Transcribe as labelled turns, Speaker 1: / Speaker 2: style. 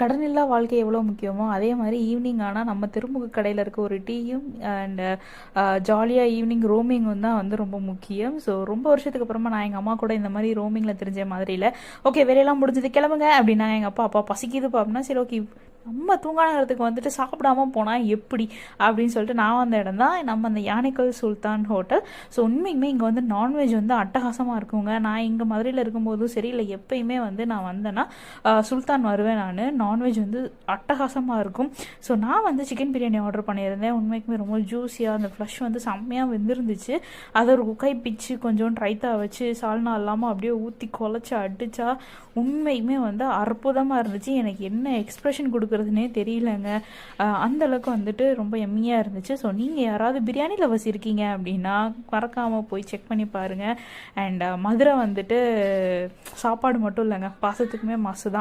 Speaker 1: கடனில்லா வாழ்க்கை எவ்வளோ முக்கியமோ அதே மாதிரி ஈவினிங் ஆனால் நம்ம திருமுக கடையில் இருக்க ஒரு டீயும் அண்ட் ஜாலியாக ஈவினிங் ரோமிங் தான் வந்து ரொம்ப முக்கியம். ஸோ ரொம்ப வருஷத்துக்கு அப்புறமா நான் எங்கள் அம்மா கூட இந்த மாதிரி ரோமிங்கில் தெரிஞ்ச மாதிரி இல்லை. ஓகே வேலையெல்லாம் முடிஞ்சது கிளம்புங்க அப்படின்னா எங்கள் அப்பா பசிக்குதுப்பா அப்படின்னா சரி ஓகே நம்ம தூங்கானத்துக்கு வந்துட்டு சாப்பிடாம போனால் எப்படி அப்படின்னு சொல்லிட்டு நான் வந்த இடம் தான் நம்ம அந்த யானைக்கல் சுல்தான் ஹோட்டல். ஸோ உண்மைக்குமே இங்கே வந்து நான்வெஜ் வந்து அட்டகாசமாக இருக்குங்க. நான் இங்கே மதுரையில் இருக்கும்போதும் சரி இல்லை எப்பயுமே வந்து நான் வந்தேன்னா சுல்தான் வருவேன். நான் நான்வெஜ் வந்து அட்டகாசமாக இருக்கும். ஸோ நான் வந்து சிக்கன் பிரியாணி ஆர்டர் பண்ணியிருந்தேன். உண்மைக்குமே ரொம்ப ஜூஸியாக அந்த ஃப்ளஷ் வந்து செம்மையாக வெந்திருந்துச்சு. அதை ஒரு குக்காய் பிச்சு கொஞ்சோண்டு ரைத்தா வச்சு சால்னா இல்லாமல் அப்படியே ஊற்றி குழச்சி அடித்தா உண்மையுமே வந்து அற்புதமாக இருந்துச்சு. எனக்கு என்ன எக்ஸ்ப்ரெஷன் கொடுக்குறதுனே தெரியலங்க. அந்தளவுக்கு வந்துட்டு ரொம்ப எம்மியாக இருந்துச்சு. ஸோ நீங்கள் யாராவது பிரியாணி லவர்ஸ் இருக்கீங்க அப்படின்னா மறக்காமல் போய் செக் பண்ணி பாருங்கள். அண்ட் மதுரை வந்துட்டு சாப்பாடு மட்டும் இல்லைங்க, பாசத்துக்குமே மாசு தான்.